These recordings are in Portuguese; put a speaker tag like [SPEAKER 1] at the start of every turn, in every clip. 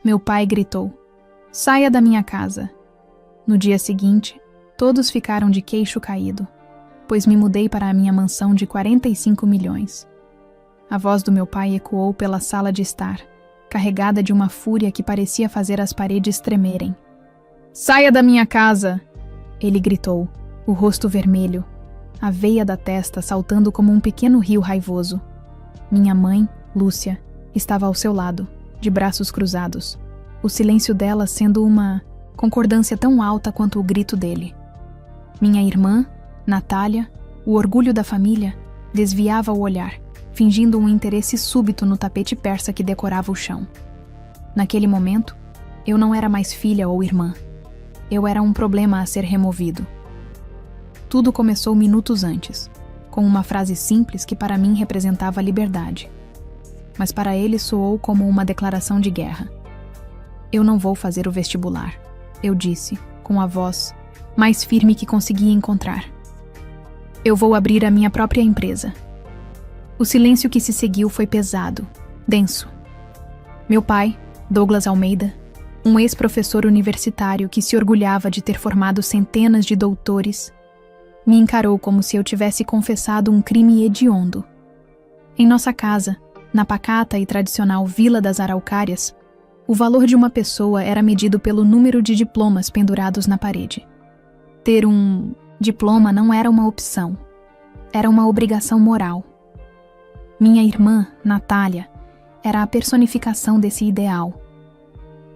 [SPEAKER 1] Meu pai gritou: "Saia da minha casa!" No dia seguinte, todos ficaram de queixo caído, pois me mudei para a minha mansão de 45 milhões. A voz do meu pai ecoou pela sala de estar, carregada de uma fúria que parecia fazer as paredes tremerem. "Saia da minha casa!" Ele gritou, o rosto vermelho, a veia da testa saltando como um pequeno rio raivoso. Minha mãe, Lúcia, estava ao seu lado, de braços cruzados, o silêncio dela sendo uma concordância tão alta quanto o grito dele. Minha irmã, Natália, o orgulho da família, desviava o olhar, fingindo um interesse súbito no tapete persa que decorava o chão. Naquele momento, eu não era mais filha ou irmã. Eu era um problema a ser removido. Tudo começou minutos antes, com uma frase simples que para mim representava liberdade. Mas para ele soou como uma declaração de guerra. "Eu não vou fazer o vestibular", eu disse, com a voz mais firme que conseguia encontrar. "Eu vou abrir a minha própria empresa." O silêncio que se seguiu foi pesado, denso. Meu pai, Douglas Almeida, um ex-professor universitário que se orgulhava de ter formado centenas de doutores, me encarou como se eu tivesse confessado um crime hediondo. Em nossa casa, na pacata e tradicional Vila das Araucárias, o valor de uma pessoa era medido pelo número de diplomas pendurados na parede. Ter um diploma não era uma opção, era uma obrigação moral. Minha irmã, Natália, era a personificação desse ideal.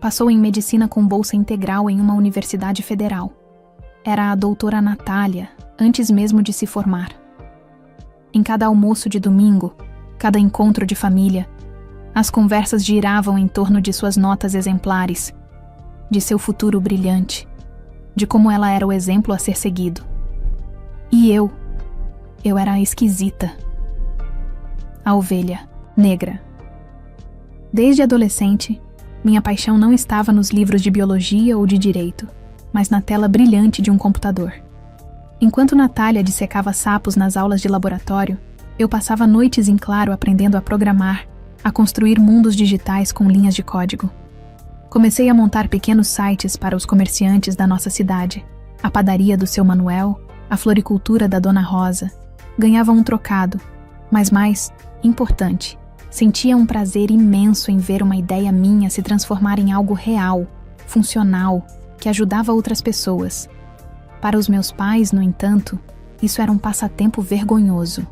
[SPEAKER 1] Passou em medicina com bolsa integral em uma universidade federal. Era a doutora Natália, antes mesmo de se formar. Em cada almoço de domingo, cada encontro de família, as conversas giravam em torno de suas notas exemplares, de seu futuro brilhante, de como ela era o exemplo a ser seguido. E eu era a esquisita. A ovelha, negra. Desde adolescente, minha paixão não estava nos livros de biologia ou de direito, mas na tela brilhante de um computador. Enquanto Natália dissecava sapos nas aulas de laboratório, eu passava noites em claro aprendendo a programar, a construir mundos digitais com linhas de código. Comecei a montar pequenos sites para os comerciantes da nossa cidade, a padaria do seu Manuel, a floricultura da Dona Rosa. Ganhava um trocado, mas mais importante, sentia um prazer imenso em ver uma ideia minha se transformar em algo real, funcional, que ajudava outras pessoas. Para os meus pais, no entanto, isso era um passatempo vergonhoso.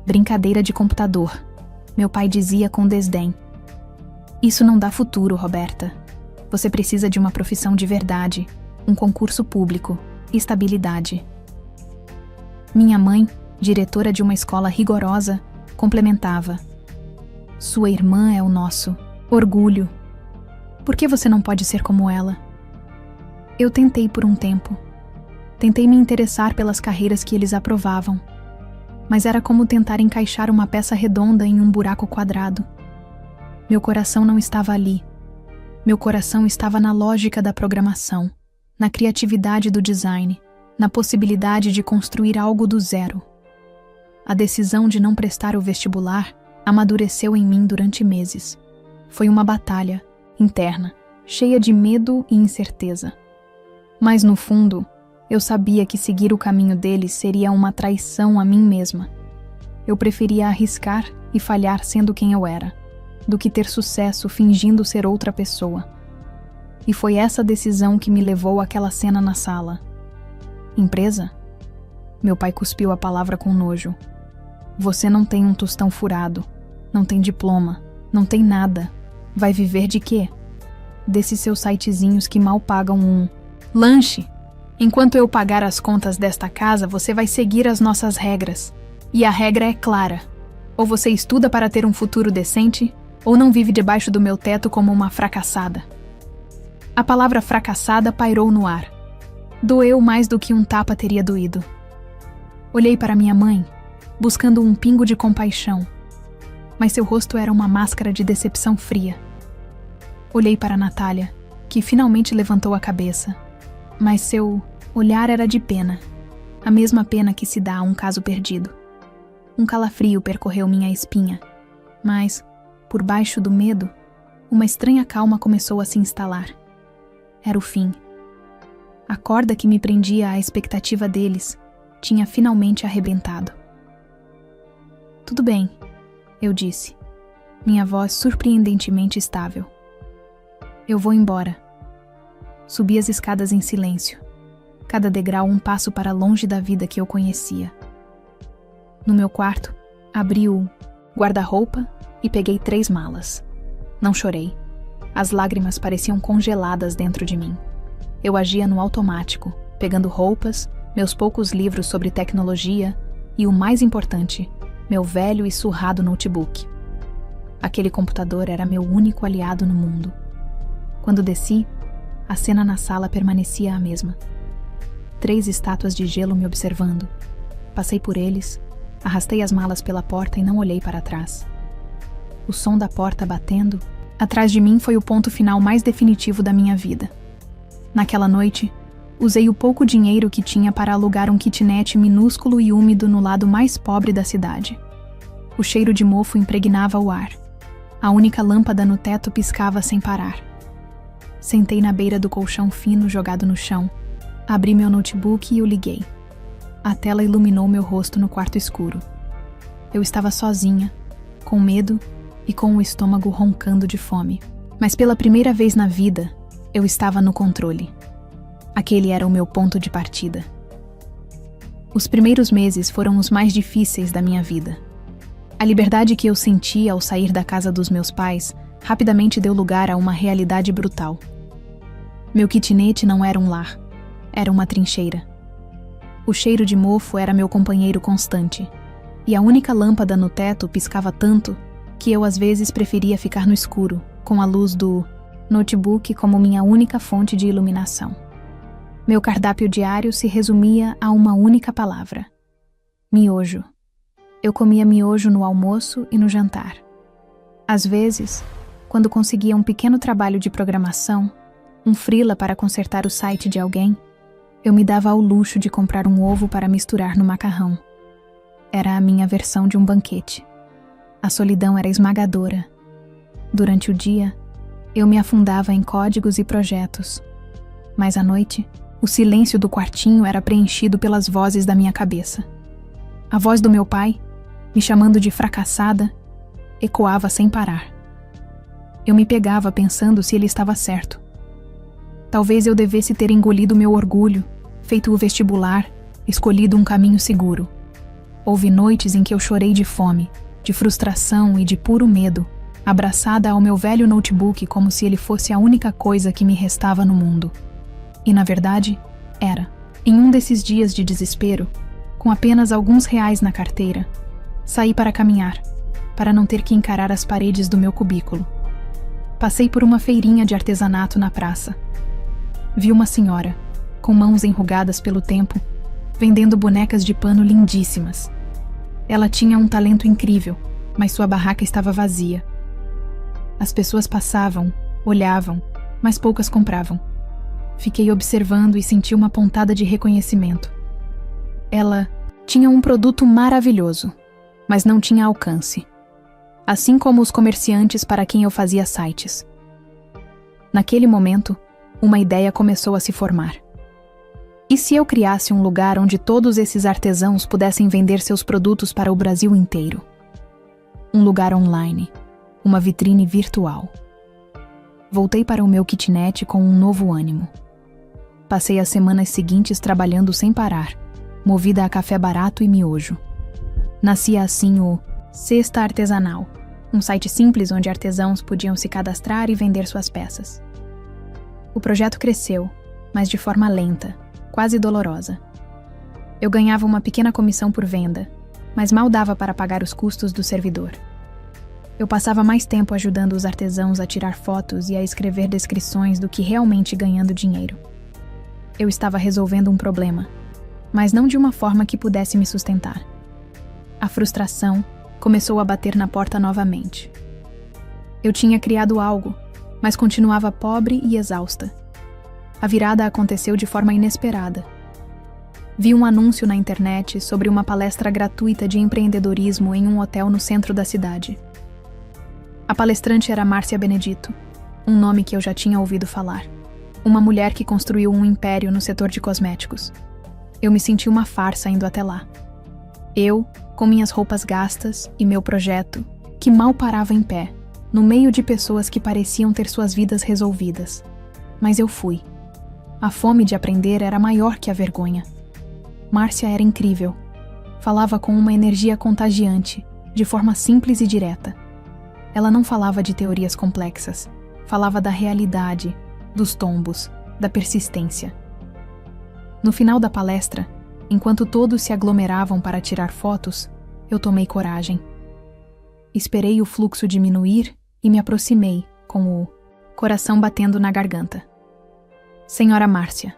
[SPEAKER 1] Brincadeira de computador, meu pai dizia com desdém. "Isso não dá futuro, Roberta. Você precisa de uma profissão de verdade, um concurso público, estabilidade." Minha mãe, diretora de uma escola rigorosa, complementava: "Sua irmã é o nosso orgulho. Por que você não pode ser como ela?" Eu tentei por um tempo. Tentei me interessar pelas carreiras que eles aprovavam. Mas era como tentar encaixar uma peça redonda em um buraco quadrado. Meu coração não estava ali. Meu coração estava na lógica da programação, na criatividade do design, na possibilidade de construir algo do zero. A decisão de não prestar o vestibular amadureceu em mim durante meses. Foi uma batalha interna, cheia de medo e incerteza. Mas no fundo, eu sabia que seguir o caminho deles seria uma traição a mim mesma. Eu preferia arriscar e falhar sendo quem eu era, do que ter sucesso fingindo ser outra pessoa. E foi essa decisão que me levou àquela cena na sala. "Empresa?" Meu pai cuspiu a palavra com nojo. "Você não tem um tostão furado, não tem diploma, não tem nada. Vai viver de quê? Desses seus sitezinhos que mal pagam um lanche. Enquanto eu pagar as contas desta casa, você vai seguir as nossas regras. E a regra é clara. Ou você estuda para ter um futuro decente, ou não vive debaixo do meu teto como uma fracassada." A palavra fracassada pairou no ar. Doeu mais do que um tapa teria doído. Olhei para minha mãe, buscando um pingo de compaixão, mas seu rosto era uma máscara de decepção fria. Olhei para Natália, que finalmente levantou a cabeça, mas seu olhar era de pena, a mesma pena que se dá a um caso perdido. Um calafrio percorreu minha espinha, mas, por baixo do medo, uma estranha calma começou a se instalar. Era o fim. A corda que me prendia à expectativa deles tinha finalmente arrebentado. Tudo bem, eu disse, minha voz surpreendentemente estável. Eu vou embora. Subi as escadas em silêncio, cada degrau um passo para longe da vida que eu conhecia. No meu quarto, abri o guarda-roupa e peguei 3 malas. Não chorei. As lágrimas pareciam congeladas dentro de mim. Eu agia no automático, pegando roupas, meus poucos livros sobre tecnologia e, o mais importante, meu velho e surrado notebook. Aquele computador era meu único aliado no mundo. Quando desci, a cena na sala permanecia a mesma. 3 estátuas de gelo me observando. Passei por eles, arrastei as malas pela porta e não olhei para trás. O som da porta batendo atrás de mim foi o ponto final mais definitivo da minha vida. Naquela noite, usei o pouco dinheiro que tinha para alugar um kitnet minúsculo e úmido no lado mais pobre da cidade. O cheiro de mofo impregnava o ar. A única lâmpada no teto piscava sem parar. Sentei na beira do colchão fino jogado no chão, abri meu notebook e o liguei. A tela iluminou meu rosto no quarto escuro. Eu estava sozinha, com medo e com o estômago roncando de fome. Mas pela primeira vez na vida, eu estava no controle. Aquele era o meu ponto de partida. Os primeiros meses foram os mais difíceis da minha vida. A liberdade que eu senti ao sair da casa dos meus pais rapidamente deu lugar a uma realidade brutal. Meu kitnet não era um lar, era uma trincheira. O cheiro de mofo era meu companheiro constante, e a única lâmpada no teto piscava tanto que eu às vezes preferia ficar no escuro, com a luz do notebook como minha única fonte de iluminação. Meu cardápio diário se resumia a uma única palavra: miojo. Eu comia miojo no almoço e no jantar. Às vezes, quando conseguia um pequeno trabalho de programação, um freela para consertar o site de alguém, eu me dava ao luxo de comprar um ovo para misturar no macarrão. Era a minha versão de um banquete. A solidão era esmagadora. Durante o dia, eu me afundava em códigos e projetos. Mas à noite, o silêncio do quartinho era preenchido pelas vozes da minha cabeça. A voz do meu pai, me chamando de fracassada, ecoava sem parar. Eu me pegava pensando se ele estava certo. Talvez eu devesse ter engolido meu orgulho, feito o vestibular, escolhido um caminho seguro. Houve noites em que eu chorei de fome, de frustração e de puro medo, abraçada ao meu velho notebook como se ele fosse a única coisa que me restava no mundo. E, na verdade, era. Em um desses dias de desespero, com apenas alguns reais na carteira, saí para caminhar, para não ter que encarar as paredes do meu cubículo. Passei por uma feirinha de artesanato na praça. Vi uma senhora, com mãos enrugadas pelo tempo, vendendo bonecas de pano lindíssimas. Ela tinha um talento incrível, mas sua barraca estava vazia. As pessoas passavam, olhavam, mas poucas compravam. Fiquei observando e senti uma pontada de reconhecimento. Ela tinha um produto maravilhoso, mas não tinha alcance. Assim como os comerciantes para quem eu fazia sites. Naquele momento, uma ideia começou a se formar. E se eu criasse um lugar onde todos esses artesãos pudessem vender seus produtos para o Brasil inteiro? Um lugar online, uma vitrine virtual. Voltei para o meu kitnet com um novo ânimo. Passei as semanas seguintes trabalhando sem parar, movida a café barato e miojo. Nascia assim o Cesta Artesanal, um site simples onde artesãos podiam se cadastrar e vender suas peças. O projeto cresceu, mas de forma lenta, quase dolorosa. Eu ganhava uma pequena comissão por venda, mas mal dava para pagar os custos do servidor. Eu passava mais tempo ajudando os artesãos a tirar fotos e a escrever descrições do que realmente ganhando dinheiro. Eu estava resolvendo um problema, mas não de uma forma que pudesse me sustentar. A frustração começou a bater na porta novamente. Eu tinha criado algo, mas continuava pobre e exausta. A virada aconteceu de forma inesperada. Vi um anúncio na internet sobre uma palestra gratuita de empreendedorismo em um hotel no centro da cidade. A palestrante era Márcia Benedito, Um nome que eu já tinha ouvido falar. Uma mulher que construiu um império no setor de cosméticos. Eu me senti uma farsa indo até lá. Eu, com minhas roupas gastas e meu projeto, que mal parava em pé, no meio de pessoas que pareciam ter suas vidas resolvidas. Mas eu fui. A fome de aprender era maior que a vergonha. Márcia era incrível. Falava com uma energia contagiante, de forma simples e direta. Ela não falava de teorias complexas. Falava da realidade, dos tombos, da persistência. No final da palestra, enquanto todos se aglomeravam para tirar fotos, eu tomei coragem. Esperei o fluxo diminuir e me aproximei, com o coração batendo na garganta. Senhora Márcia,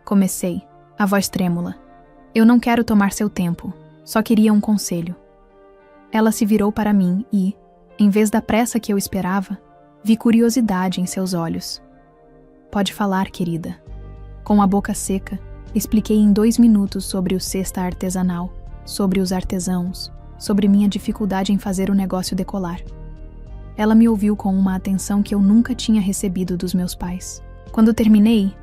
[SPEAKER 1] comecei, a voz trêmula. Eu não quero tomar seu tempo, só queria um conselho. Ela se virou para mim e, em vez da pressa que eu esperava, vi curiosidade em seus olhos. Pode falar, querida. Com a boca seca, expliquei em 2 minutos sobre o cesta artesanal, sobre os artesãos, sobre minha dificuldade em fazer o negócio decolar. Ela me ouviu com uma atenção que eu nunca tinha recebido dos meus pais. Quando terminei,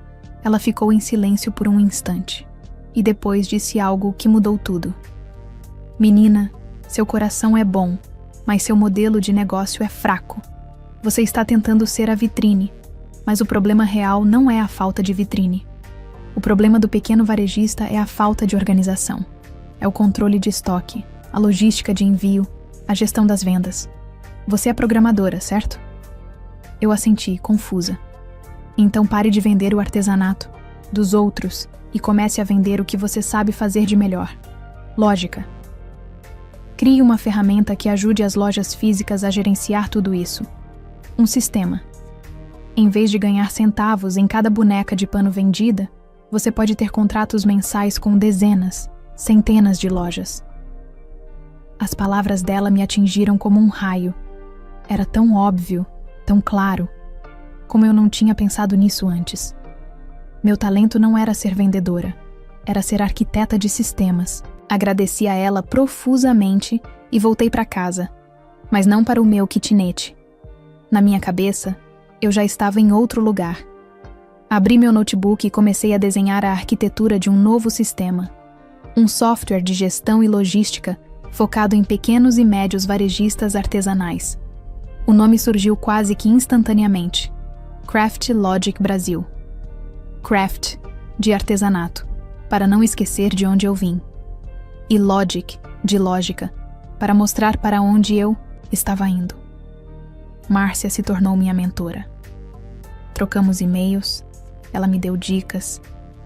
[SPEAKER 1] ela ficou em silêncio por um instante, e depois disse algo que mudou tudo. Menina, seu coração é bom, mas seu modelo de negócio é fraco. Você está tentando ser a vitrine, mas o problema real não é a falta de vitrine. O problema do pequeno varejista é a falta de organização. É o controle de estoque, a logística de envio, a gestão das vendas. Você é programadora, certo? Eu assenti, confusa. Então pare de vender o artesanato dos outros e comece a vender o que você sabe fazer de melhor. Lógica. Crie uma ferramenta que ajude as lojas físicas a gerenciar tudo isso. Um sistema. Em vez de ganhar centavos em cada boneca de pano vendida, você pode ter contratos mensais com dezenas, centenas de lojas. As palavras dela me atingiram como um raio. Era tão óbvio, tão claro, como eu não tinha pensado nisso antes. Meu talento não era ser vendedora, era ser arquiteta de sistemas. Agradeci a ela profusamente e voltei para casa, mas não para o meu kitnet. Na minha cabeça, eu já estava em outro lugar. Abri meu notebook e comecei a desenhar a arquitetura de um novo sistema. Um software de gestão e logística focado em pequenos e médios varejistas artesanais. O nome surgiu quase que instantaneamente. Craft Logic Brasil. Craft, de artesanato, para não esquecer de onde eu vim. E Logic, de lógica, para mostrar para onde eu estava indo. Márcia se tornou minha mentora. Trocamos e-mails, ela me deu dicas,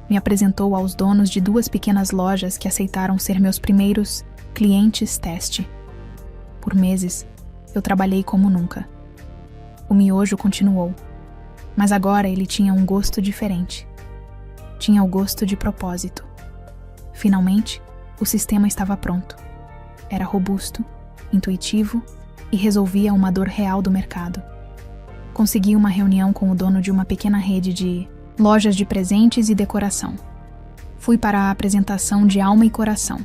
[SPEAKER 1] me apresentou aos donos de 2 pequenas lojas que aceitaram ser meus primeiros clientes teste. Por meses, eu trabalhei como nunca. O miojo continuou, mas agora ele tinha um gosto diferente. Tinha o gosto de propósito. Finalmente, o sistema estava pronto. Era robusto, intuitivo e resolvia uma dor real do mercado. Consegui uma reunião com o dono de uma pequena rede de lojas de presentes e decoração. Fui para a apresentação de alma e coração.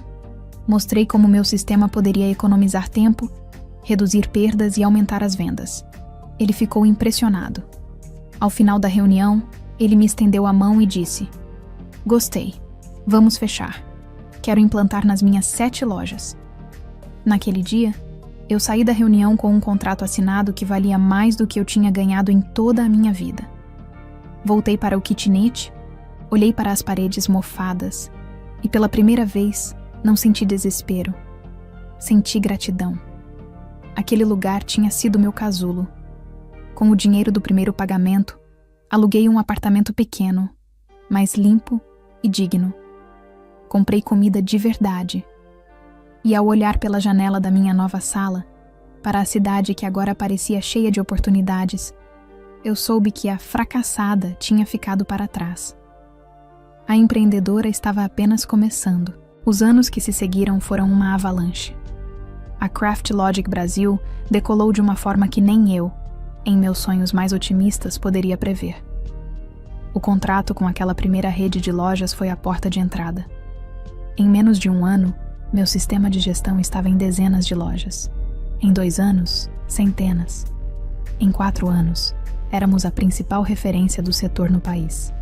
[SPEAKER 1] Mostrei como meu sistema poderia economizar tempo, reduzir perdas e aumentar as vendas. Ele ficou impressionado. Ao final da reunião, ele me estendeu a mão e disse: "Gostei. Vamos fechar. Quero implantar nas minhas 7 lojas." Naquele dia, eu saí da reunião com um contrato assinado que valia mais do que eu tinha ganhado em toda a minha vida. Voltei para o kitnet, olhei para as paredes mofadas e, pela primeira vez, não senti desespero. Senti gratidão. Aquele lugar tinha sido meu casulo. Com o dinheiro do primeiro pagamento, aluguei um apartamento pequeno, mas limpo e digno. Comprei comida de verdade. E ao olhar pela janela da minha nova sala, para a cidade que agora parecia cheia de oportunidades, eu soube que a fracassada tinha ficado para trás. A empreendedora estava apenas começando. Os anos que se seguiram foram uma avalanche. A Craft Logic Brasil decolou de uma forma que nem eu, em meus sonhos mais otimistas, poderia prever. O contrato com aquela primeira rede de lojas foi a porta de entrada. Em menos de um ano, meu sistema de gestão estava em dezenas de lojas. Em 2 anos, centenas. Em 4 anos, éramos a principal referência do setor no país.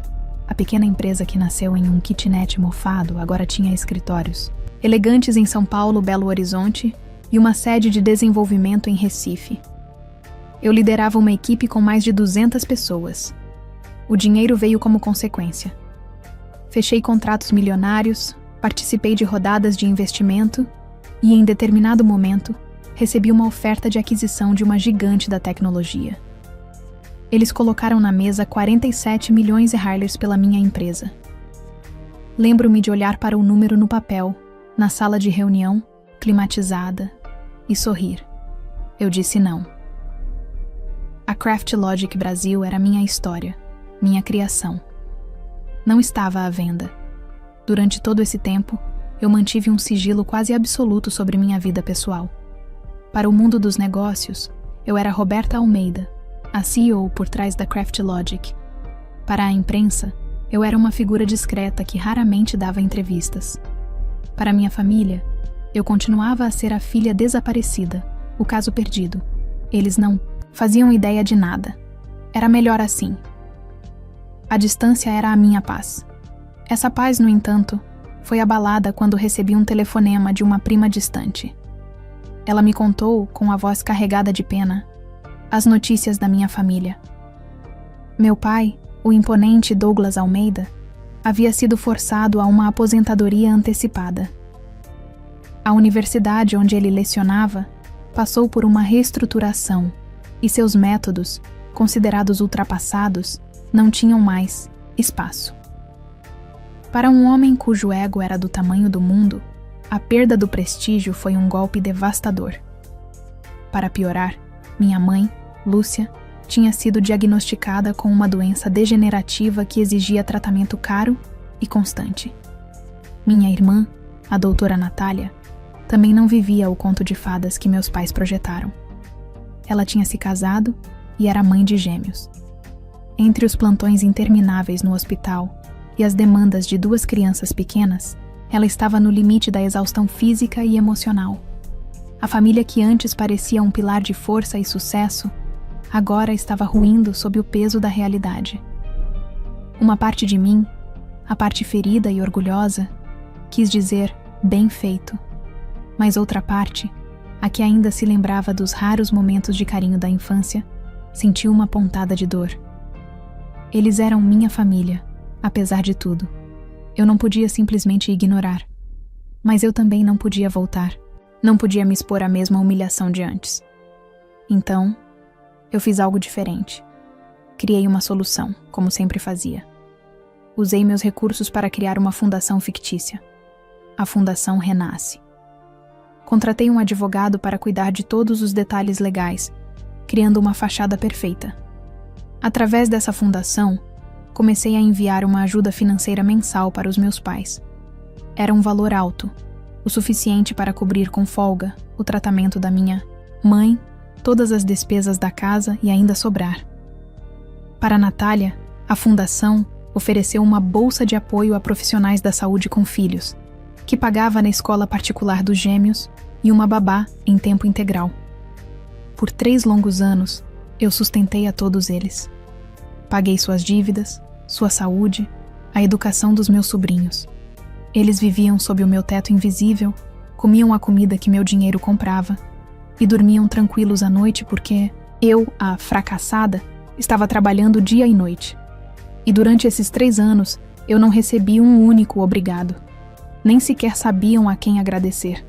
[SPEAKER 1] A pequena empresa que nasceu em um kitnet mofado agora tinha escritórios elegantes em São Paulo, Belo Horizonte e uma sede de desenvolvimento em Recife. Eu liderava uma equipe com mais de 200 pessoas. O dinheiro veio como consequência. Fechei contratos milionários, participei de rodadas de investimento e, em determinado momento, recebi uma oferta de aquisição de uma gigante da tecnologia. Eles colocaram na mesa 47 milhões de Harleys pela minha empresa. Lembro-me de olhar para o número no papel, na sala de reunião, climatizada, e sorrir. Eu disse não. A CraftLogic Brasil era minha história, minha criação. Não estava à venda. Durante todo esse tempo, eu mantive um sigilo quase absoluto sobre minha vida pessoal. Para o mundo dos negócios, eu era Roberta Almeida, a CEO por trás da CraftLogic. Para a imprensa, eu era uma figura discreta que raramente dava entrevistas. Para minha família, eu continuava a ser a filha desaparecida, o caso perdido. Eles não faziam ideia de nada. Era melhor assim. A distância era a minha paz. Essa paz, no entanto, foi abalada quando recebi um telefonema de uma prima distante. Ela me contou, com a voz carregada de pena, as notícias da minha família. Meu pai, o imponente Douglas Almeida, havia sido forçado a uma aposentadoria antecipada. A universidade onde ele lecionava passou por uma reestruturação e seus métodos, considerados ultrapassados, não tinham mais espaço. Para um homem cujo ego era do tamanho do mundo, a perda do prestígio foi um golpe devastador. Para piorar, minha mãe, Lúcia, tinha sido diagnosticada com uma doença degenerativa que exigia tratamento caro e constante. Minha irmã, a doutora Natália, também não vivia o conto de fadas que meus pais projetaram. Ela tinha se casado e era mãe de gêmeos. Entre os plantões intermináveis no hospital e as demandas de 2 crianças pequenas, ela estava no limite da exaustão física e emocional. A família que antes parecia um pilar de força e sucesso, agora estava ruindo sob o peso da realidade. Uma parte de mim, a parte ferida e orgulhosa, quis dizer bem feito, mas outra parte, a que ainda se lembrava dos raros momentos de carinho da infância, sentiu uma pontada de dor. Eles eram minha família, apesar de tudo. Eu não podia simplesmente ignorar, mas eu também não podia voltar. Não podia me expor à mesma humilhação de antes. Então, eu fiz algo diferente. Criei uma solução, como sempre fazia. Usei meus recursos para criar uma fundação fictícia. A Fundação Renasce. Contratei um advogado para cuidar de todos os detalhes legais, criando uma fachada perfeita. Através dessa fundação, comecei a enviar uma ajuda financeira mensal para os meus pais. Era um valor alto, o suficiente para cobrir com folga o tratamento da minha mãe, todas as despesas da casa e ainda sobrar. Para Natália, a fundação ofereceu uma bolsa de apoio a profissionais da saúde com filhos, que pagava na escola particular dos gêmeos e uma babá em tempo integral. Por 3 longos anos, eu sustentei a todos eles. Paguei suas dívidas, sua saúde, a educação dos meus sobrinhos. Eles viviam sob o meu teto invisível, comiam a comida que meu dinheiro comprava e dormiam tranquilos à noite porque eu, a fracassada, estava trabalhando dia e noite. E durante esses 3 anos, eu não recebi um único obrigado. Nem sequer sabiam a quem agradecer.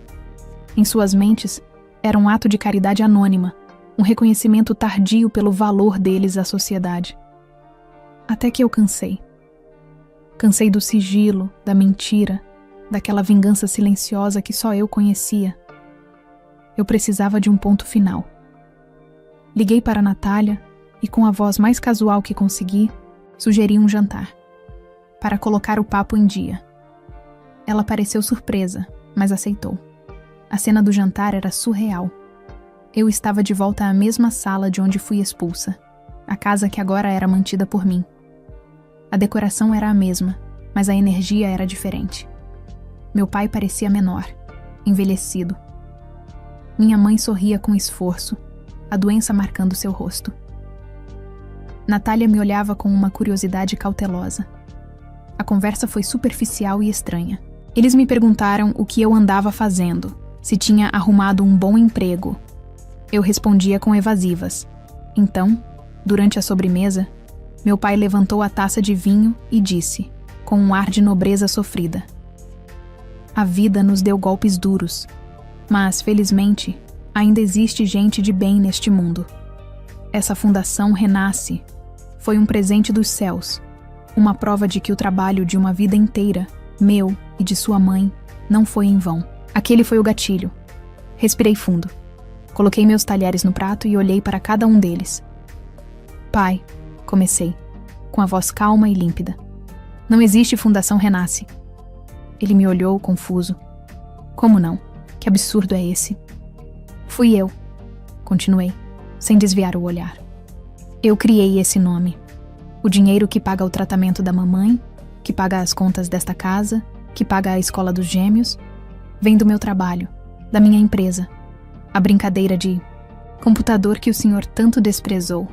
[SPEAKER 1] Em suas mentes, era um ato de caridade anônima, um reconhecimento tardio pelo valor deles à sociedade. Até que eu cansei. Cansei do sigilo, da mentira, daquela vingança silenciosa que só eu conhecia. Eu precisava de um ponto final. Liguei para a Natália e, com a voz mais casual que consegui, sugeri um jantar, para colocar o papo em dia. Ela pareceu surpresa, mas aceitou. A cena do jantar era surreal. Eu estava de volta à mesma sala de onde fui expulsa, a casa que agora era mantida por mim. A decoração era a mesma, mas a energia era diferente. Meu pai parecia menor, envelhecido. Minha mãe sorria com esforço, a doença marcando seu rosto. Natália me olhava com uma curiosidade cautelosa. A conversa foi superficial e estranha. Eles me perguntaram o que eu andava fazendo, se tinha arrumado um bom emprego. Eu respondia com evasivas. Então, durante a sobremesa, meu pai levantou a taça de vinho e disse, com um ar de nobreza sofrida: "A vida nos deu golpes duros, mas, felizmente, ainda existe gente de bem neste mundo. Essa fundação renasce. Foi um presente dos céus, uma prova de que o trabalho de uma vida inteira, meu e de sua mãe, não foi em vão." Aquele foi o gatilho. Respirei fundo. Coloquei meus talheres no prato e olhei para cada um deles. "Pai", comecei, com a voz calma e límpida, "não existe Fundação Renasce." Ele me olhou, confuso. "Como não? Que absurdo é esse?" "Fui eu", continuei, sem desviar o olhar. "Eu criei esse nome. O dinheiro que paga o tratamento da mamãe, que paga as contas desta casa, que paga a escola dos gêmeos, vem do meu trabalho, da minha empresa. A brincadeira de computador que o senhor tanto desprezou."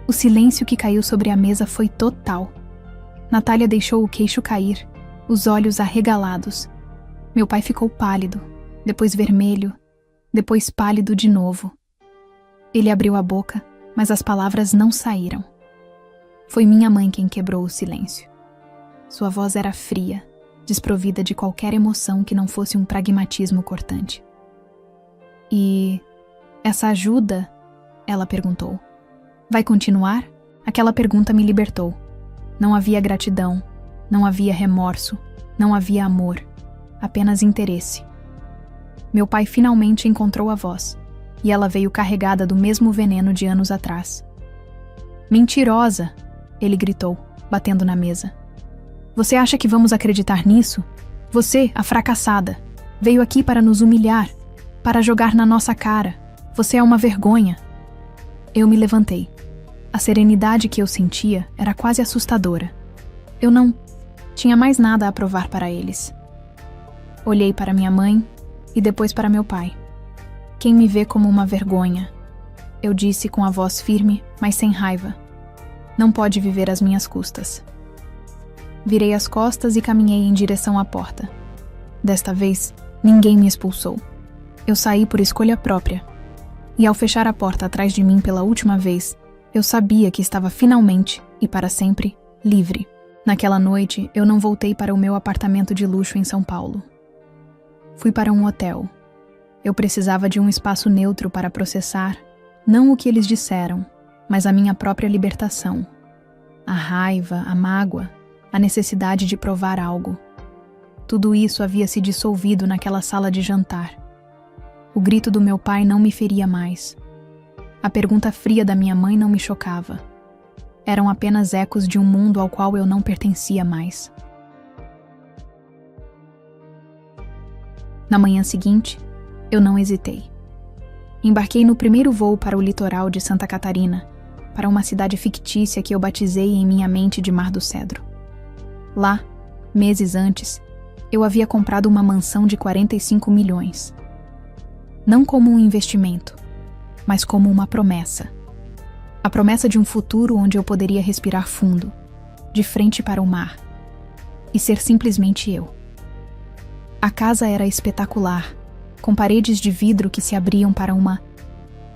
[SPEAKER 1] O silêncio que caiu sobre a mesa foi total. Natália deixou o queixo cair, os olhos arregalados. Meu pai ficou pálido, depois vermelho, depois pálido de novo. Ele abriu a boca, mas as palavras não saíram. Foi minha mãe quem quebrou o silêncio. Sua voz era fria, desprovida de qualquer emoção que não fosse um pragmatismo cortante. "E essa ajuda?" ela perguntou. "Vai continuar?" Aquela pergunta me libertou. Não havia gratidão, não havia remorso, não havia amor, apenas interesse. Meu pai finalmente encontrou a voz, e ela veio carregada do mesmo veneno de anos atrás. "Mentirosa!" ele gritou, batendo na mesa. "Você acha que vamos acreditar nisso? Você, a fracassada, veio aqui para nos humilhar, para jogar na nossa cara. Você é uma vergonha." Eu me levantei. A serenidade que eu sentia era quase assustadora. Eu não tinha mais nada a provar para eles. Olhei para minha mãe e depois para meu pai. "Quem me vê como uma vergonha?" eu disse com a voz firme, mas sem raiva. "Não pode viver às minhas custas." Virei as costas e caminhei em direção à porta. Desta vez, ninguém me expulsou. Eu saí por escolha própria. E ao fechar a porta atrás de mim pela última vez, eu sabia que estava finalmente, e para sempre, livre. Naquela noite, eu não voltei para o meu apartamento de luxo em São Paulo. Fui para um hotel. Eu precisava de um espaço neutro para processar, não o que eles disseram, mas a minha própria libertação. A raiva, a mágoa, a necessidade de provar algo. Tudo isso havia se dissolvido naquela sala de jantar. O grito do meu pai não me feria mais. A pergunta fria da minha mãe não me chocava. Eram apenas ecos de um mundo ao qual eu não pertencia mais. Na manhã seguinte, eu não hesitei. Embarquei no primeiro voo para o litoral de Santa Catarina, para uma cidade fictícia que eu batizei em minha mente de Mar do Cedro. Lá, meses antes, eu havia comprado uma mansão de 45 milhões. Não como um investimento, mas como uma promessa. A promessa de um futuro onde eu poderia respirar fundo, de frente para o mar, e ser simplesmente eu. A casa era espetacular, com paredes de vidro que se abriam para uma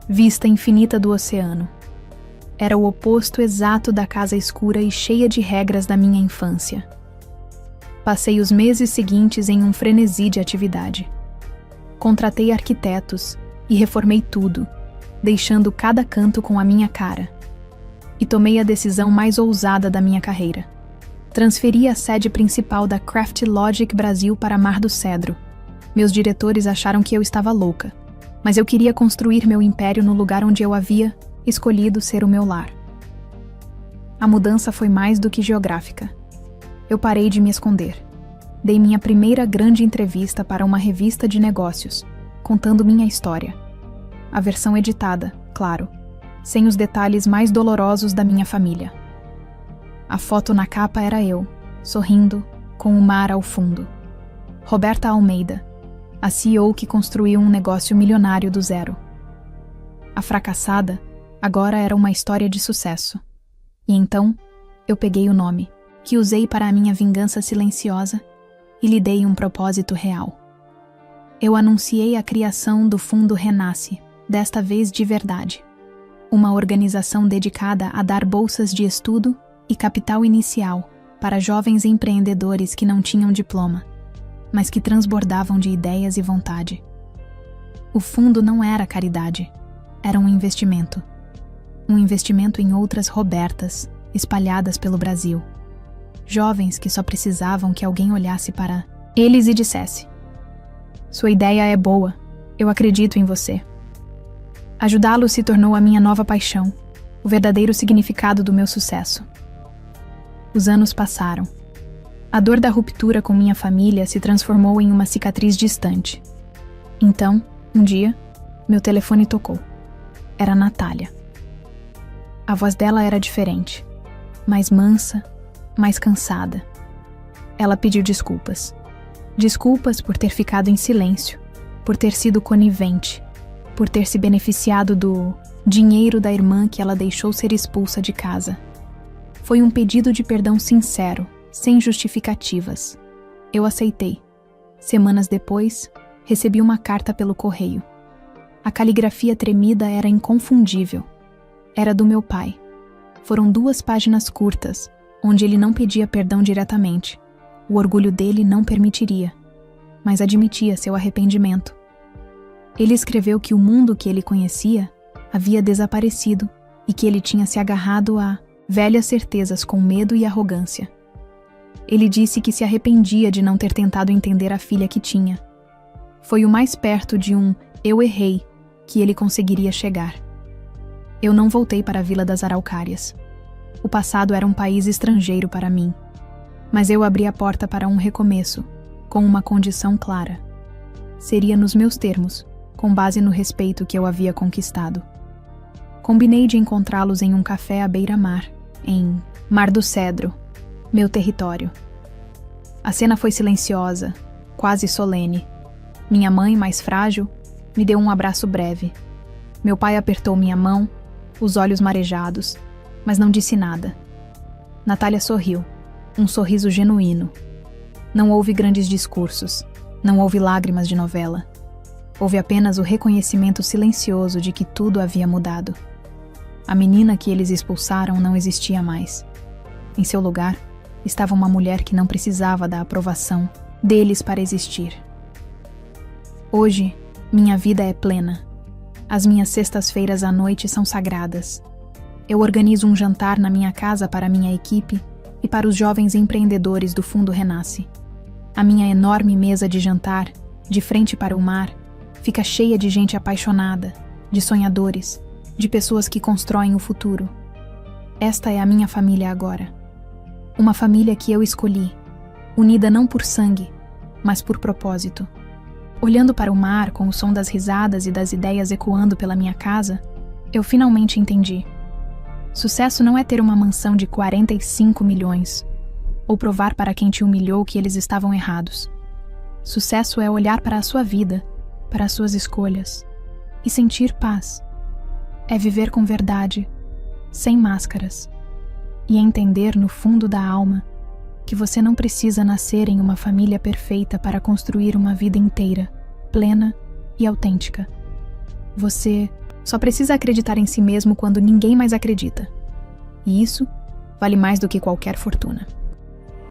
[SPEAKER 1] vista infinita do oceano. Era o oposto exato da casa escura e cheia de regras da minha infância. Passei os meses seguintes em um frenesi de atividade. Contratei arquitetos e reformei tudo, deixando cada canto com a minha cara. E tomei a decisão mais ousada da minha carreira. Transferi a sede principal da Craft Logic Brasil para Mar do Cedro. Meus diretores acharam que eu estava louca, mas eu queria construir meu império no lugar onde eu havia escolhido ser o meu lar. A mudança foi mais do que geográfica. Eu parei de me esconder. Dei minha primeira grande entrevista para uma revista de negócios, contando minha história. A versão editada, claro, sem os detalhes mais dolorosos da minha família. A foto na capa era eu, sorrindo, com o mar ao fundo. Roberta Almeida, a CEO que construiu um negócio milionário do zero. A fracassada Agora era uma história de sucesso. E então, eu peguei o nome, que usei para a minha vingança silenciosa, e lhe dei um propósito real. Eu anunciei a criação do Fundo Renasce, desta vez de verdade. Uma organização dedicada a dar bolsas de estudo e capital inicial para jovens empreendedores que não tinham diploma, mas que transbordavam de ideias e vontade. O fundo não era caridade, era um investimento. Um investimento em outras Robertas, espalhadas pelo Brasil. Jovens que só precisavam que alguém olhasse para eles e dissesse: "Sua ideia é boa, eu acredito em você." Ajudá-lo se tornou a minha nova paixão, o verdadeiro significado do meu sucesso. Os anos passaram. A dor da ruptura com minha família se transformou em uma cicatriz distante. Então, um dia, meu telefone tocou. Era Natália. A voz dela era diferente, mais mansa, mais cansada. Ela pediu desculpas. Desculpas por ter ficado em silêncio, por ter sido conivente, por ter se beneficiado do dinheiro da irmã que ela deixou ser expulsa de casa. Foi um pedido de perdão sincero, sem justificativas. Eu aceitei. Semanas depois, recebi uma carta pelo correio. A caligrafia tremida era inconfundível. Era do meu pai. Foram 2 páginas curtas, onde ele não pedia perdão diretamente. O orgulho dele não permitiria, mas admitia seu arrependimento. Ele escreveu que o mundo que ele conhecia havia desaparecido e que ele tinha se agarrado a velhas certezas com medo e arrogância. Ele disse que se arrependia de não ter tentado entender a filha que tinha. Foi o mais perto de um "eu errei" que ele conseguiria chegar. Eu não voltei para a Vila das Araucárias. O passado era um país estrangeiro para mim. Mas eu abri a porta para um recomeço, com uma condição clara. Seria nos meus termos, com base no respeito que eu havia conquistado. Combinei de encontrá-los em um café à beira-mar, em Mar do Cedro, meu território. A cena foi silenciosa, quase solene. Minha mãe, mais frágil, me deu um abraço breve. Meu pai apertou minha mão, os olhos marejados, mas não disse nada. Natália sorriu, um sorriso genuíno. Não houve grandes discursos, não houve lágrimas de novela. Houve apenas o reconhecimento silencioso de que tudo havia mudado. A menina que eles expulsaram não existia mais. Em seu lugar, estava uma mulher que não precisava da aprovação deles para existir. Hoje, minha vida é plena. As minhas sextas-feiras à noite são sagradas. Eu organizo um jantar na minha casa para a minha equipe e para os jovens empreendedores do Fundo Renasce. A minha enorme mesa de jantar, de frente para o mar, fica cheia de gente apaixonada, de sonhadores, de pessoas que constroem o futuro. Esta é a minha família agora. Uma família que eu escolhi, unida não por sangue, mas por propósito. Olhando para o mar com o som das risadas e das ideias ecoando pela minha casa, eu finalmente entendi. Sucesso não é ter uma mansão de 45 milhões, ou provar para quem te humilhou que eles estavam errados. Sucesso é olhar para a sua vida, para as suas escolhas, e sentir paz. É viver com verdade, sem máscaras, e entender no fundo da alma que você não precisa nascer em uma família perfeita para construir uma vida inteira, plena e autêntica. Você só precisa acreditar em si mesmo quando ninguém mais acredita. E isso vale mais do que qualquer fortuna.